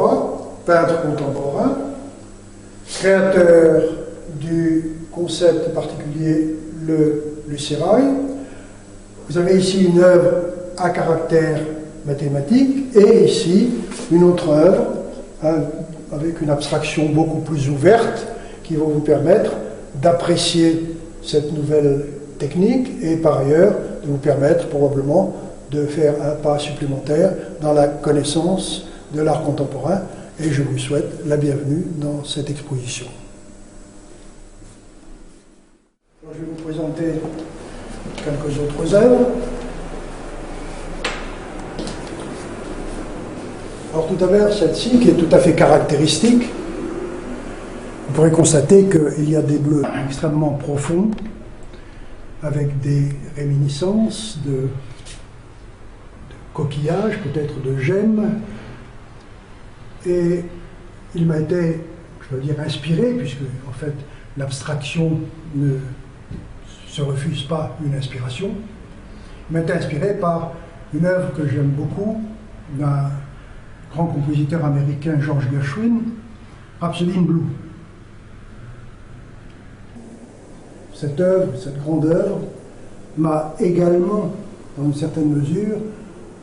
Bora, peintre contemporain, créateur du concept particulier le sérail. Vous avez ici une œuvre à caractère mathématique et ici une autre œuvre avec une abstraction beaucoup plus ouverte qui va vous permettre d'apprécier cette nouvelle technique et par ailleurs de vous permettre probablement de faire un pas supplémentaire dans la connaissance de l'art contemporain et je vous souhaite la bienvenue dans cette exposition. Alors, je vais vous présenter quelques autres œuvres. Alors tout d'abord, celle-ci qui est tout à fait caractéristique, vous pourrez constater qu'il y a des bleus extrêmement profonds, avec des réminiscences de coquillages, peut-être de gemmes, et il m'a été, je veux dire, inspiré, puisque en fait l'abstraction ne se refuse pas une inspiration, il m'a été inspiré par une œuvre que j'aime beaucoup, d'un grand compositeur américain, George Gershwin, Rhapsody in Blue. Cette œuvre, cette grande œuvre, m'a également, dans une certaine mesure,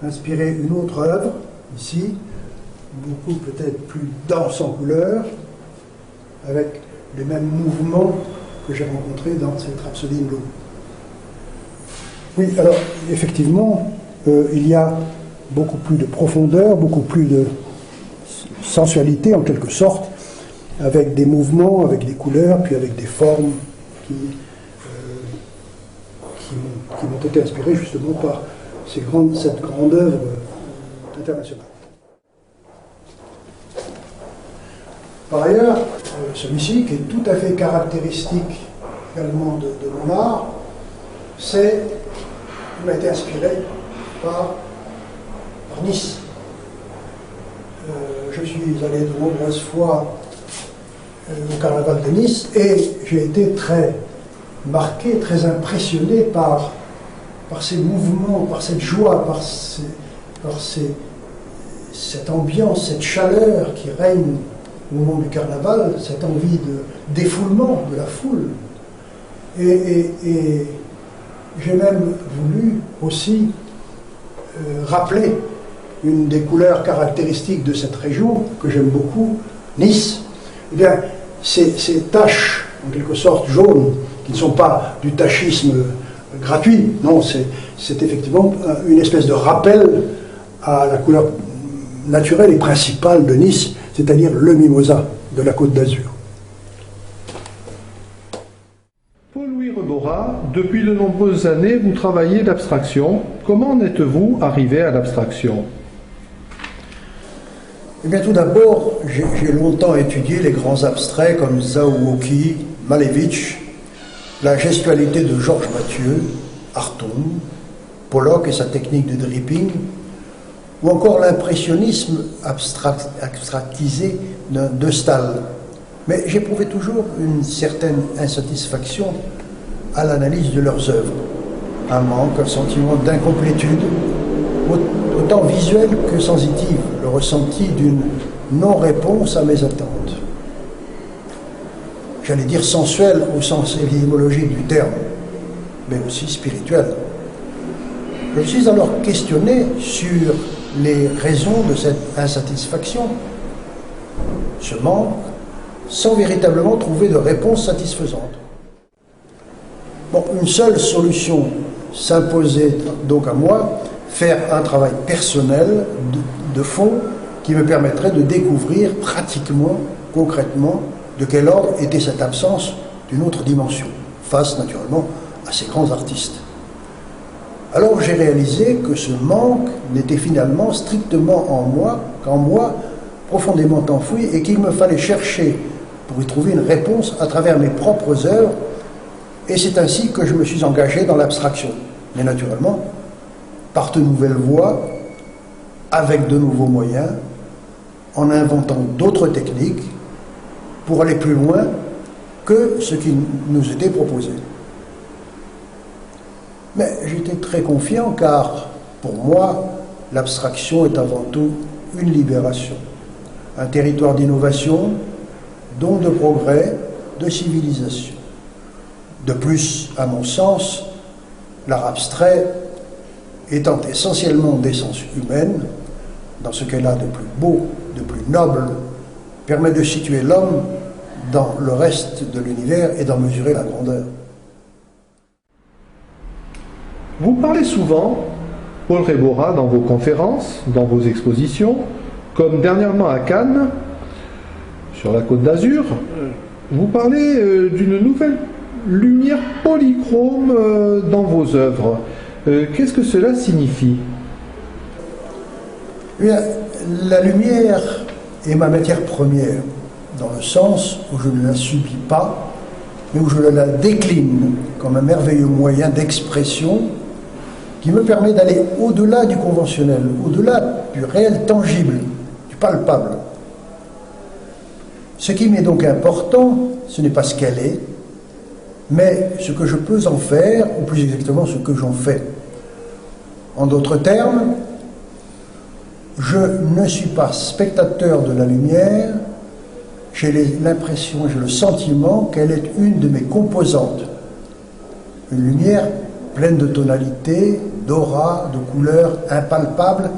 inspiré une autre œuvre, ici, beaucoup peut-être plus dense en couleur, avec les mêmes mouvements que j'ai rencontrés dans cette Rhapsody in Blue. Oui, alors, effectivement, il y a beaucoup plus de profondeur, beaucoup plus de sensualité, en quelque sorte, avec des mouvements, avec des couleurs, puis avec des formes qui m'ont été inspirées justement par cette grande œuvre internationale. Par ailleurs, celui-ci, qui est tout à fait caractéristique également de mon art, il m'a été inspiré par Nice. Je suis allé de nombreuses fois au carnaval de Nice et j'ai été très marqué, très impressionné par ces mouvements, par cette joie, par cette ambiance, cette chaleur qui règne au moment du carnaval, cette envie de défoulement de la foule. Et j'ai même voulu aussi rappeler une des couleurs caractéristiques de cette région, que j'aime beaucoup, Nice. Eh bien, ces taches, en quelque sorte jaunes, qui ne sont pas du tachisme gratuit, non, c'est effectivement une espèce de rappel à la couleur naturelle et principale de Nice, c'est-à-dire le mimosa de la Côte d'Azur. Paul-Louis Rebora, depuis de nombreuses années, vous travaillez l'abstraction. Comment en êtes-vous arrivé à l'abstraction? Eh bien, tout d'abord, j'ai longtemps étudié les grands abstraits comme Zhaowoki, Malevich, la gestualité de Georges Mathieu, Hartung, Pollock et sa technique de dripping, ou encore l'impressionnisme abstractisé de Stahl. Mais j'éprouvais toujours une certaine insatisfaction à l'analyse de leurs œuvres, un manque, un sentiment d'incomplétude, autant visuel que sensitive, le ressenti d'une non-réponse à mes attentes. J'allais dire sensuelle au sens étymologique du terme, mais aussi spirituelle. Je me suis alors questionné sur les raisons de cette insatisfaction, ce manque, sans véritablement trouver de réponse satisfaisante. Bon, une seule solution s'imposait donc à moi, faire un travail personnel de fond qui me permettrait de découvrir pratiquement, concrètement, de quel ordre était cette absence d'une autre dimension, face naturellement à ces grands artistes. Alors j'ai réalisé que ce manque n'était finalement strictement qu'en moi, profondément enfoui, et qu'il me fallait chercher pour y trouver une réponse à travers mes propres œuvres, et c'est ainsi que je me suis engagé dans l'abstraction. Mais naturellement, par de nouvelles voies, avec de nouveaux moyens, en inventant d'autres techniques, pour aller plus loin que ce qui nous était proposé. Mais j'étais très confiant car, pour moi, l'abstraction est avant tout une libération. un territoire d'innovation, donc de progrès, de civilisation. De plus, à mon sens, l'art abstrait, étant essentiellement d'essence humaine, dans ce qu'elle a de plus beau, de plus noble, permet de situer l'homme dans le reste de l'univers et d'en mesurer la grandeur. Vous parlez souvent, Paul Rébora, dans vos conférences, dans vos expositions, comme dernièrement à Cannes, sur la Côte d'Azur, vous parlez d'une nouvelle lumière polychrome dans vos œuvres. Qu'est-ce que cela signifie? Bien, la lumière est ma matière première, dans le sens où je ne la subis pas, mais où je la décline comme un merveilleux moyen d'expression qui me permet d'aller au-delà du conventionnel, au-delà du réel tangible, du palpable. Ce qui m'est donc important, ce n'est pas ce qu'elle est, mais ce que je peux en faire, ou plus exactement ce que j'en fais. En d'autres termes, je ne suis pas spectateur de la lumière, j'ai l'impression, j'ai le sentiment qu'elle est une de mes composantes. Une lumière pleine de tonalités, d'aura, de couleurs impalpables,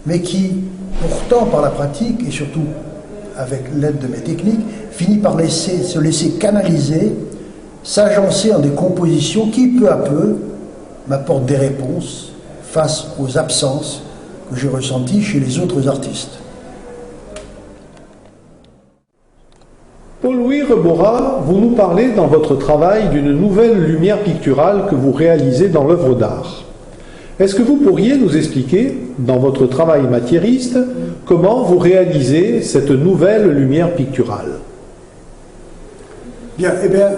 mais qui, pourtant, par la pratique, et surtout avec l'aide de mes techniques, finit par se laisser canaliser, s'agencer en des compositions qui, peu à peu, m'apportent des réponses face aux absences que j'ai ressenties chez les autres artistes. Paul-Louis Rébora, vous nous parlez dans votre travail d'une nouvelle lumière picturale que vous réalisez dans l'œuvre d'art. Est-ce que vous pourriez nous expliquer, dans votre travail matiériste, comment vous réalisez cette nouvelle lumière picturale? Bien,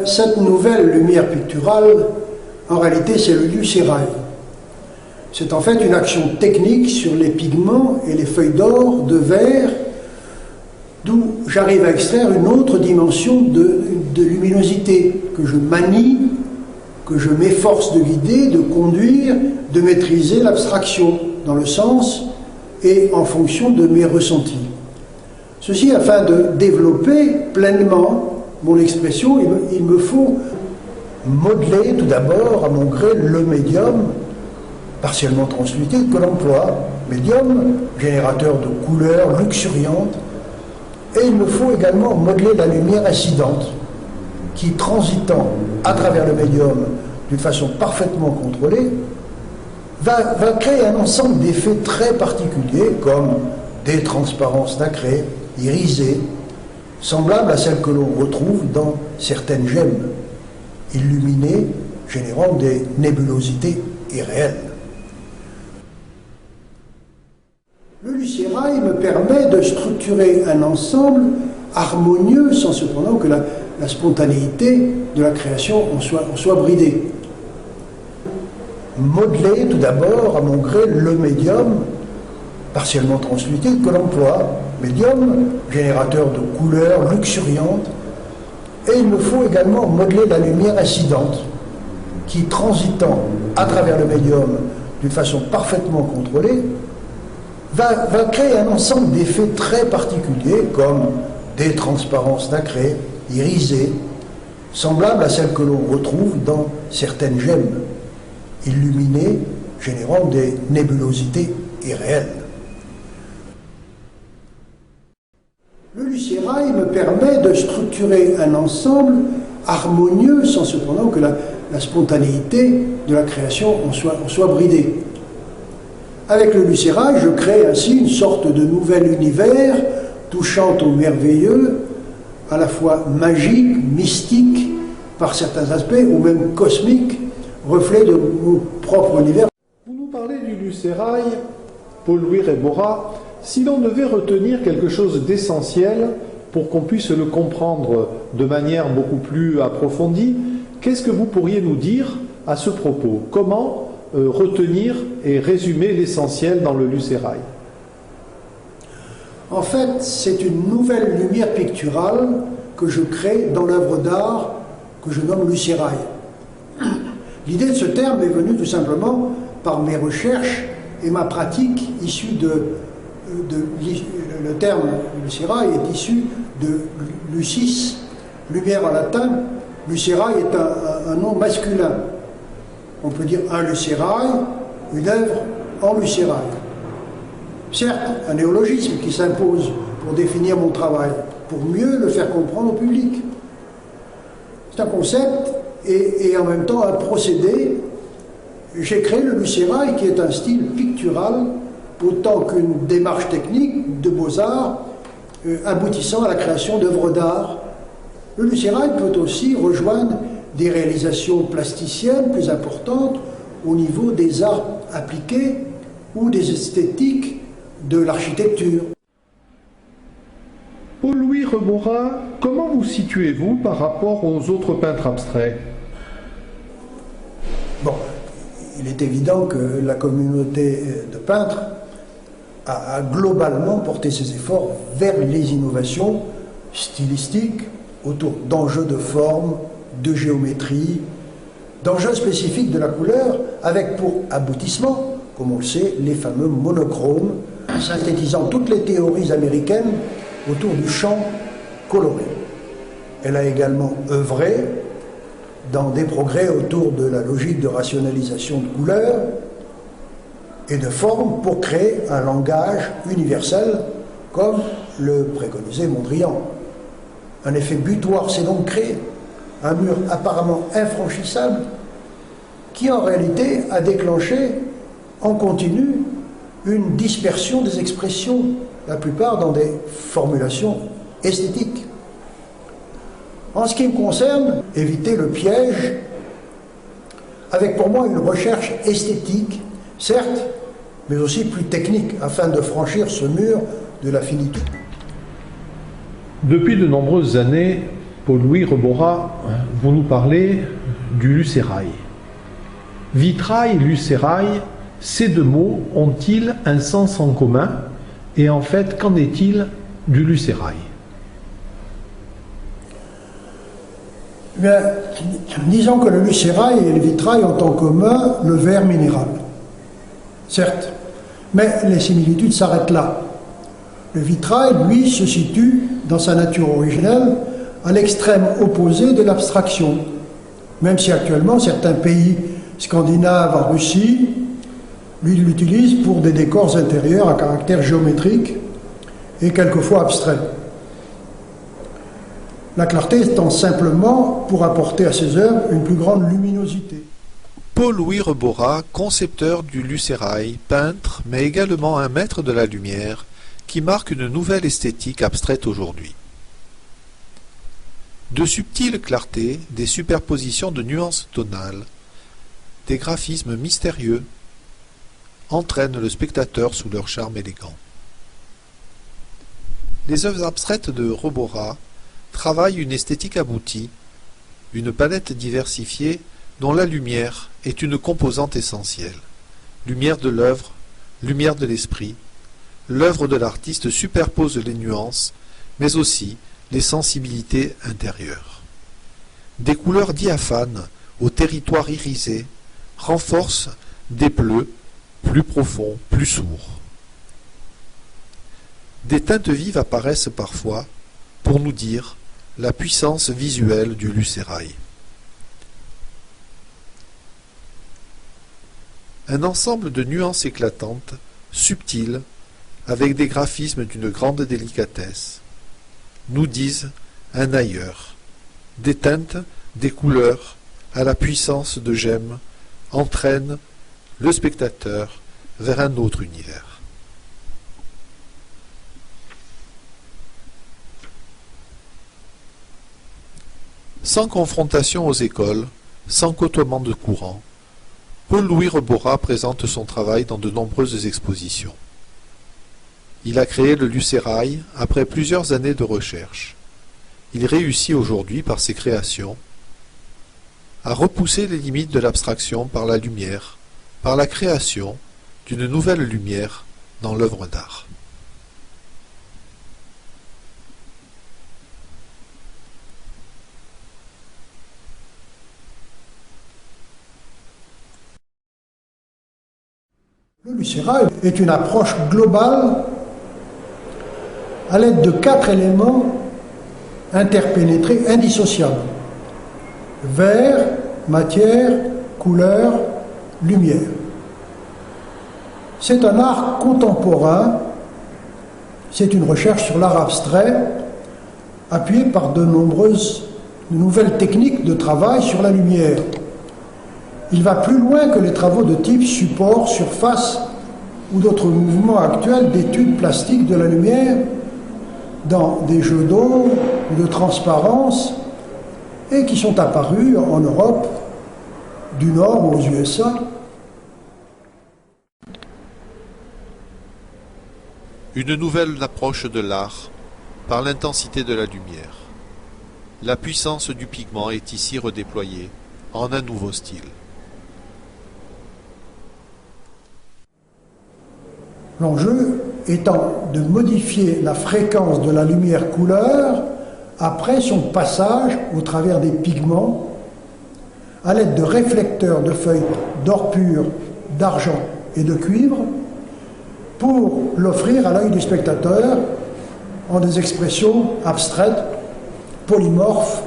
cette nouvelle lumière picturale, en réalité, c'est le lucérail. C'est en fait une action technique sur les pigments et les feuilles d'or, de verre, d'où j'arrive à extraire une autre dimension de luminosité que je manie, que je m'efforce de guider, de conduire, de maîtriser l'abstraction, dans le sens et en fonction de mes ressentis. Ceci afin de développer pleinement mon expression, il me faut modeler tout d'abord à mon gré le médium partiellement transmuté que l'emploi, médium générateur de couleurs luxuriantes, et il me faut également modeler la lumière incidente qui, transitant à travers le médium d'une façon parfaitement contrôlée, va créer un ensemble d'effets très particuliers comme des transparences nacrées, irisées, semblables à celles que l'on retrouve dans certaines gemmes, illuminées, générant des nébulosités irréelles. Le lucérail me permet de structurer un ensemble harmonieux sans cependant que la spontanéité de la création en soit bridée. Modeler tout d'abord à mon gré le médium partiellement transmuté que l'emploi, médium générateur de couleurs luxuriantes, et il me faut également modeler la lumière incidente qui, transitant à travers le médium d'une façon parfaitement contrôlée, va créer un ensemble d'effets très particuliers comme des transparences nacrées, irisées, semblables à celles que l'on retrouve dans certaines gemmes, illuminées, générant des nébulosités irréelles. Le lucérail me permet de structurer un ensemble harmonieux sans cependant que la spontanéité de la création en soit bridée. Avec le lucérail, je crée ainsi une sorte de nouvel univers touchant au merveilleux, à la fois magique, mystique, par certains aspects, ou même cosmique, reflet de mon propre univers. Vous nous parlez du lucérail, Paul-Louis Rébora. Si l'on devait retenir quelque chose d'essentiel pour qu'on puisse le comprendre de manière beaucoup plus approfondie, qu'est-ce que vous pourriez nous dire à ce propos? Comment retenir et résumer l'essentiel dans le lucérail? En fait, c'est une nouvelle lumière picturale que je crée dans l'œuvre d'art que je nomme lucérail. L'idée de ce terme est venue tout simplement par mes recherches et ma pratique issue de le terme lucerae est issu de lucis, lumière en latin. Lucerae est un nom masculin. On peut dire un lucerae, une œuvre en lucerae. Certes, un néologisme qui s'impose pour définir mon travail, pour mieux le faire comprendre au public. C'est un concept et en même temps un procédé. J'ai créé le lucerae qui est un style pictural autant qu'une démarche technique de beaux-arts aboutissant à la création d'œuvres d'art. Le lucerae peut aussi rejoindre des réalisations plasticiennes plus importantes au niveau des arts appliqués ou des esthétiques de l'architecture. Paul-Louis Rebora, comment vous situez-vous par rapport aux autres peintres abstraits? Bon, il est évident que la communauté de peintres a globalement porté ses efforts vers les innovations stylistiques autour d'enjeux de forme, de géométrie, d'enjeux spécifiques de la couleur, avec pour aboutissement, comme on le sait, les fameux monochromes, synthétisant toutes les théories américaines autour du champ coloré. Elle a également œuvré dans des progrès autour de la logique de rationalisation de couleurs et de forme pour créer un langage universel comme le préconisait Mondrian. Un effet butoir s'est donc créé, un mur apparemment infranchissable qui en réalité a déclenché en continu une dispersion des expressions, la plupart dans des formulations esthétiques. En ce qui me concerne, éviter le piège, avec pour moi une recherche esthétique, certes, mais aussi plus technique, afin de franchir ce mur de la finitude. Depuis de nombreuses années, Paul-Louis Rebora, vous nous parlez du lucerae. Vitrail, lucerae, ces deux mots ont-ils un sens en commun? Et en fait, qu'en est-il du lucerae? Bien, disons que le lucerae et le vitrail ont en commun le verre minéral. Certes, mais les similitudes s'arrêtent là. Le vitrail, lui, se situe dans sa nature originelle à l'extrême opposé de l'abstraction, même si actuellement certains pays scandinaves en Russie l'utilisent pour des décors intérieurs à caractère géométrique et quelquefois abstrait. La clarté étant simplement pour apporter à ses œuvres une plus grande luminosité. Paul-Louis Rebora, concepteur du lucerae, peintre, mais également un maître de la lumière, qui marque une nouvelle esthétique abstraite aujourd'hui. De subtiles clartés, des superpositions de nuances tonales, des graphismes mystérieux, entraînent le spectateur sous leur charme élégant. Les œuvres abstraites de Rebora travaillent une esthétique aboutie, une palette diversifiée dont la lumière est une composante essentielle. Lumière de l'œuvre, lumière de l'esprit. L'œuvre de l'artiste superpose les nuances, mais aussi les sensibilités intérieures. Des couleurs diaphanes au territoire irisé renforcent des bleus plus profonds, plus sourds. Des teintes vives apparaissent parfois pour nous dire la puissance visuelle du lucerae. Un ensemble de nuances éclatantes, subtiles, avec des graphismes d'une grande délicatesse, nous disent un ailleurs. Des teintes, des couleurs, à la puissance de gemme, entraînent le spectateur vers un autre univers. Sans confrontation aux écoles, sans côtoiement de courants, Paul-Louis Rebora présente son travail dans de nombreuses expositions. Il a créé le lucerae après plusieurs années de recherche. Il réussit aujourd'hui par ses créations à repousser les limites de l'abstraction par la lumière, par la création d'une nouvelle lumière dans l'œuvre d'art. Le lucerae est une approche globale à l'aide de 4 éléments interpénétrés indissociables. Vert, matière, couleur, lumière. C'est un art contemporain, c'est une recherche sur l'art abstrait, appuyée par de nombreuses nouvelles techniques de travail sur la lumière. Il va plus loin que les travaux de type support, surface ou d'autres mouvements actuels d'études plastiques de la lumière dans des jeux d'eau ou de transparence et qui sont apparus en Europe du Nord ou aux USA. Une nouvelle approche de l'art par l'intensité de la lumière. La puissance du pigment est ici redéployée en un nouveau style. L'enjeu étant de modifier la fréquence de la lumière couleur après son passage au travers des pigments à l'aide de réflecteurs de feuilles d'or pur, d'argent et de cuivre pour l'offrir à l'œil du spectateur en des expressions abstraites, polymorphes,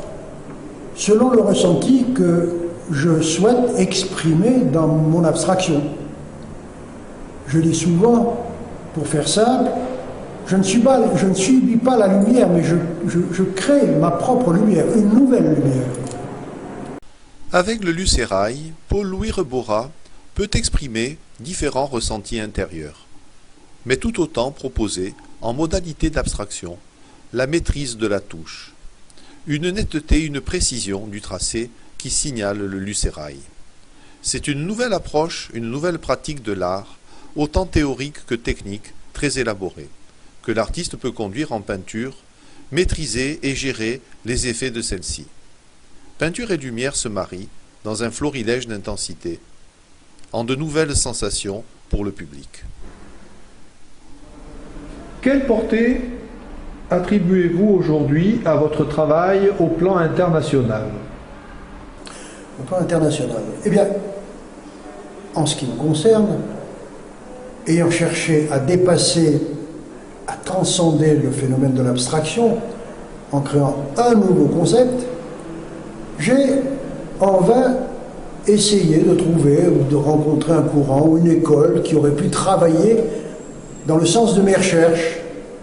selon le ressenti que je souhaite exprimer dans mon abstraction. Je dis souvent, pour faire simple, je ne subis pas la lumière, mais je crée ma propre lumière, une nouvelle lumière. Avec le lucérail, Paul-Louis Rebora peut exprimer différents ressentis intérieurs, mais tout autant proposer, en modalité d'abstraction, la maîtrise de la touche, une netteté, une précision du tracé qui signale le lucérail. C'est une nouvelle approche, une nouvelle pratique de l'art, autant théorique que technique, très élaborée, que l'artiste peut conduire en peinture, maîtriser et gérer les effets de celle-ci. Peinture et lumière se marient dans un florilège d'intensité, en de nouvelles sensations pour le public. Quelle portée attribuez-vous aujourd'hui à votre travail au plan international? Au plan international. Eh bien, en ce qui me concerne, ayant cherché à dépasser, à transcender le phénomène de l'abstraction, en créant un nouveau concept, j'ai en vain essayé de trouver ou de rencontrer un courant ou une école qui aurait pu travailler dans le sens de mes recherches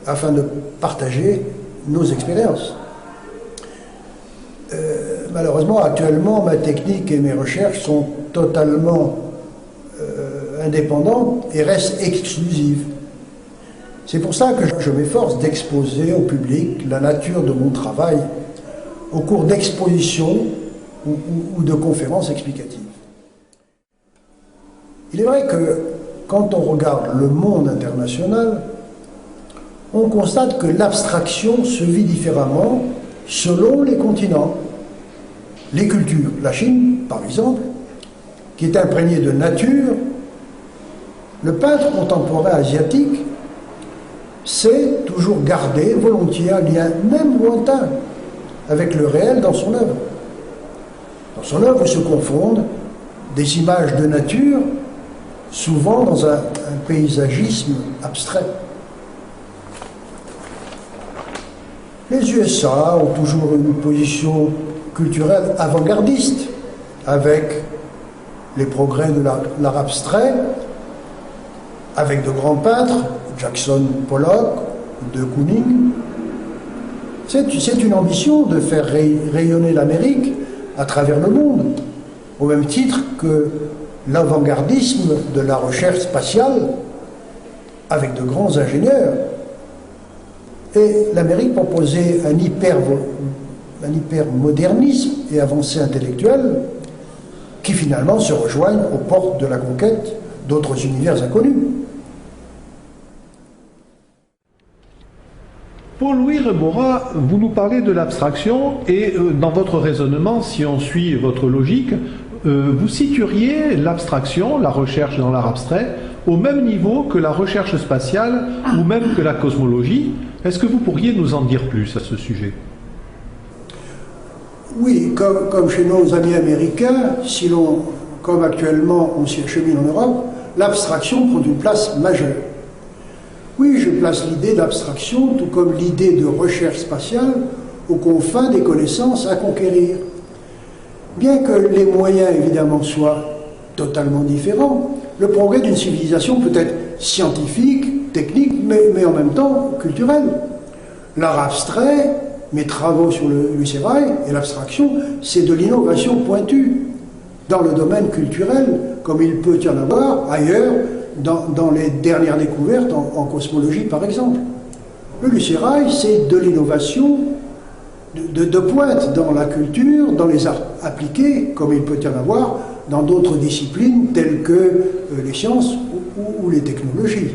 afin de partager nos expériences. Malheureusement, actuellement, ma technique et mes recherches sont totalement indépendantes et restent exclusives. C'est pour ça que je m'efforce d'exposer au public la nature de mon travail au cours d'expositions ou de conférences explicatives. Il est vrai que quand on regarde le monde international, on constate que l'abstraction se vit différemment selon les continents. Les cultures, la Chine par exemple, qui est imprégnée de nature, le peintre contemporain asiatique sait toujours garder volontiers un lien, même lointain, avec le réel dans son œuvre. Dans son œuvre se confondent des images de nature, souvent dans un paysagisme abstrait. Les USA ont toujours une position culturelle avant-gardiste, avec les progrès de l'art abstrait, avec de grands peintres, Jackson Pollock, de Kooning. C'est une ambition de faire rayonner l'Amérique à travers le monde, au même titre que l'avant-gardisme de la recherche spatiale, avec de grands ingénieurs. Et l'Amérique proposait un hypermodernisme et avancée intellectuelle qui finalement se rejoignent aux portes de la conquête d'autres univers inconnus. Paul-Louis Rebora, vous nous parlez de l'abstraction et dans votre raisonnement, si on suit votre logique, vous situeriez l'abstraction, la recherche dans l'art abstrait, au même niveau que la recherche spatiale ou même que la cosmologie. Est-ce que vous pourriez nous en dire plus à ce sujet? Oui, comme chez nos amis américains, comme actuellement on s'y achemine en Europe, l'abstraction prend une place majeure. Oui, je place l'idée d'abstraction, tout comme l'idée de recherche spatiale, aux confins des connaissances à conquérir. Bien que les moyens, évidemment, soient totalement différents, le progrès d'une civilisation peut être scientifique, technique, mais en même temps culturel. L'art abstrait, mes travaux sur le sérail et l'abstraction, c'est de l'innovation pointue dans le domaine culturel, comme il peut y en avoir ailleurs, dans les dernières découvertes en cosmologie, par exemple. Le lucérail, c'est de l'innovation de pointe dans la culture, dans les arts appliqués, comme il peut y en avoir dans d'autres disciplines telles que les sciences ou les technologies.